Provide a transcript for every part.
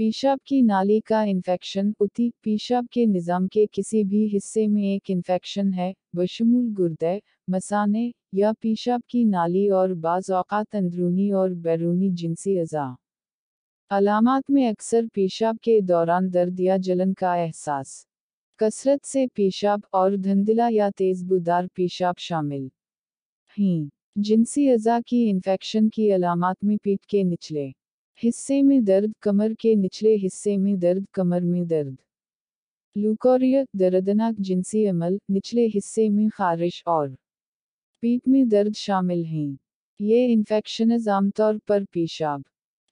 पेशाब की नाली का इन्फेक्शन उति पेशाब के निज़ाम के किसी भी हिस्से में एक इन्फेक्शन है, बशमूल गुर्दे, मसाने या पेशाब की नाली और बाज़ औक़ात अंदरूनी और बैरूनी जिनसी अज़ा। अलामात में अक्सर पेशाब के दौरान दर्द या जलन का एहसास, कसरत से पेशाब और धंधला या तेज़बूदार पेशाब शामिल हैं। जिनसी अज़ा की इन्फेक्शन की अलामात में पीठ के निचले हिस्से में दर्द, कमर के निचले हिस्से में दर्द, कमर में दर्द, लूकोरिया, दर्दनाक जिनसी अमल, निचले हिस्से में खारिश और पीठ में दर्द शामिल हैं। ये इन्फेक्शनज़ आमतौर पर पेशाब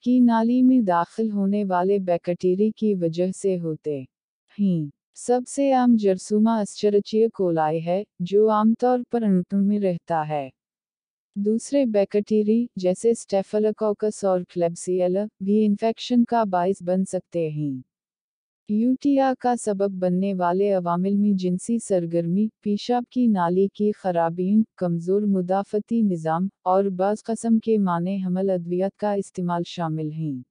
की नाली में दाखिल होने वाले बैक्टीरिया की वजह से होते हैं। सबसे आम जरसूमा एस्चेरिचिया कोलाई है, जो आमतौर पर अंतों में रहता है। दूसरे बैक्टीरिया, जैसे स्टेफिलोकोकस और क्लेब्सिएला, भी इन्फेक्शन का बाइस बन सकते हैं। यूटीआई का सबब बनने वाले अवामिल में जिनसी सरगर्मी, पेशाब की नाली की खराबियों, कमज़ोर मुदाफ़ती निज़ाम, और बाज़ क़स्म के माने हमल अद्वियात का इस्तेमाल शामिल हैं।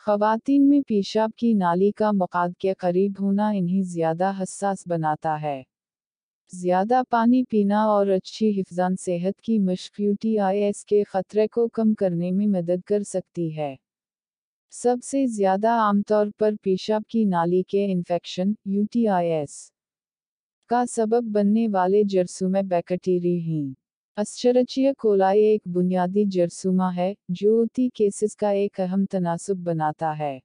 ख़वातीन में पेशाब की नाली का मक़ाद के करीब होना इन्हें ज़्यादा हसास बनाता है। ज़्यादा पानी पीना और अच्छी हिफ़्ज़ान सेहत की मशक़ यूटीआईएस के ख़तरे को कम करने में मदद कर सकती है। सबसे ज़्यादा आमतौर पर पेशाब की नाली के इन्फेक्शन, यूटीआईएस का सबब बनने वाले जरसूमे बैक्टीरिया हैं। एस्चेरिचिया कोलाई एक बुनियादी जरसूमा है, जो उति केसेस का एक अहम तनासुब बनाता है।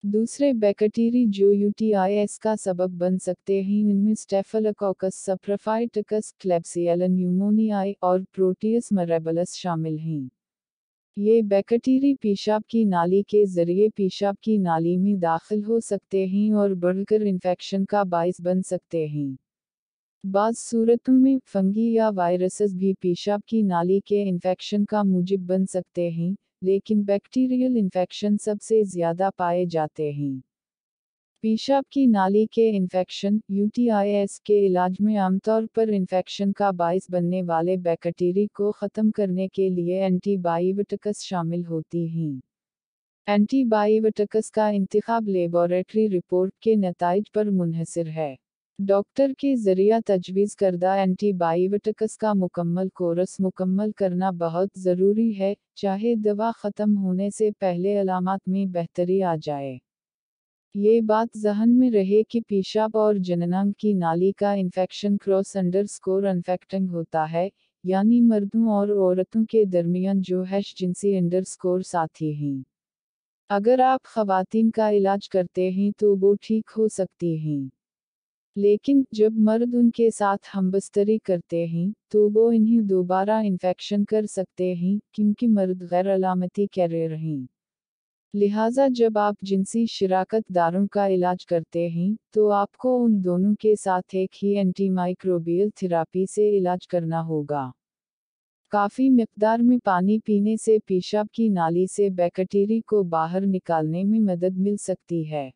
दूसरे बैक्टीरिया जो यूटीआईएस का सबब बन सकते हैं इनमें स्टेफिलोकोकस सप्रोफाइटिकस, क्लेब्सिएला न्यूमोनियाई और प्रोटियस मिरेबलस शामिल हैं। ये बैक्टीरिया पेशाब की नाली के ज़रिए पेशाब की नाली में दाखिल हो सकते हैं और बढ़कर इन्फेक्शन का बाइस बन सकते हैं। बाज़ सूरतों में फंगी या वायरसेस भी पेशाब की नाली के इन्फेक्शन का मूजिब बन सकते हैं, लेकिन बैक्टीरियल इन्फेक्शन सबसे ज़्यादा पाए जाते हैं। पेशाब की नाली के इन्फेक्शन, यूटीआईएस के इलाज में आमतौर पर इन्फेक्शन का बाइस बनने वाले बैक्टीरिया को ख़त्म करने के लिए एंटीबायोटिक्स शामिल होती हैं। एंटीबायोटिक्स का इंतखाब लेबोरेटरी रिपोर्ट के नताइज पर मुनहसर है। डॉक्टर के ज़रिया तजवीज़ करदा एंटीबायोटिक्स का मुकम्मल कोर्स मुकम्मल करना बहुत ज़रूरी है, चाहे दवा ख़त्म होने से पहले अलामात में बेहतरी आ जाए। ये बात ज़हन में रहे कि पेशाब और जननांग की नाली का इन्फेक्शन क्रॉस अंडरस्कोर इन्फेक्टिंग होता है, यानी मर्दों और औरतों के दरमियान जो हैश जिनसी अंडरस्कोर साथी हैं। अगर आप ख़वातीन का इलाज करते हैं तो वो ठीक हो सकती हैं, लेकिन जब मर्द उनके साथ हमबस्तरी करते हैं, तो वो इन्हें दोबारा इन्फेक्शन कर सकते हैं, क्योंकि मर्द गैर अलामती कैरियर हैं। लिहाजा जब आप जिनसी शिराकत दारों का इलाज करते हैं, तो आपको उन दोनों के साथ एक ही एंटीमाइक्रोबियल थेरापी से इलाज करना होगा। काफ़ी मिक़दार में पानी पीने से पेशाब की नाली से बैक्टीरिया को बाहर निकालने में मदद मिल सकती है।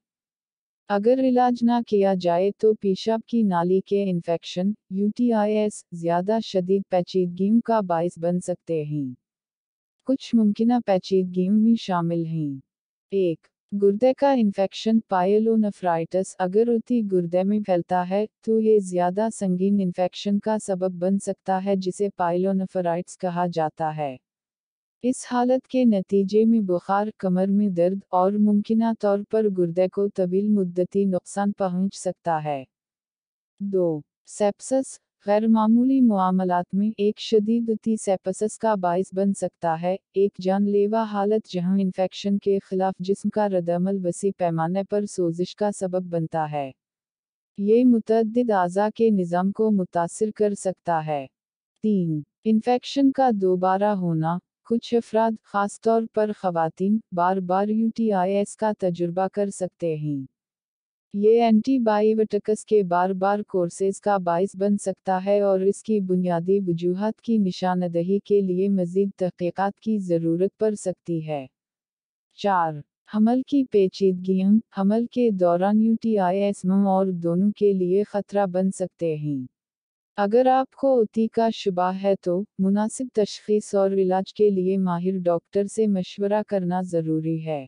अगर इलाज ना किया जाए तो पेशाब की नाली के इन्फेक्शन, यूटीआईएस, ज़्यादा शदीद पेचीदगियों का बाइस बन सकते हैं। कुछ मुमकिना पेचीदगियों में शामिल हैं: 1. गुर्दे का इन्फेक्शन, पायलोनेफ्राइटिस। अगर उति गुर्दे में फैलता है, तो ये ज़्यादा संगीन इन्फेक्शन का सबब बन सकता है जिसे पायलोनेफ्राइटिस कहा जाता है। इस हालत के नतीजे में बुखार, कमर में दर्द, और मुमकिना तौर पर गुर्दे को तवील मुद्दती नुकसान पहुंच सकता है। 2. सेप्सिस, गैर मामूली मामलात में एक शदीद उति सेप्सिस का बाइस बन सकता है, एक जानलेवा हालत जहां इन्फेक्शन के खिलाफ जिस्म का रद्दअमल वसी पैमाने पर सोजिश का सबब बनता है। ये मुतअद्दिद आज़ा के निज़ाम को मुतासिर कर सकता है। 3. इन्फेक्शन का दोबारा होना। कुछ अफराद, ख़ासतौर पर ख़वातीन, बार बार यूटीआईएस का तजुर्बा कर सकते हैं। ये एंटीबायोटिक्स के बार बार कोर्सेज का बाइस बन सकता है और इसकी बुनियादी वजूहात की निशानदही के लिए मज़ीद तहक़ीक़ात की ज़रूरत पड़ सकती है। 4. हमल की पेचीदगियाँ। हमल के दौरान यूटीआईएस माँ और दोनों के लिए ख़तरा बन सकते हैं। अगर आपको उति का शुबा है तो मुनासिब तशख़ीस और इलाज के लिए माहिर डॉक्टर से मशवरा करना ज़रूरी है।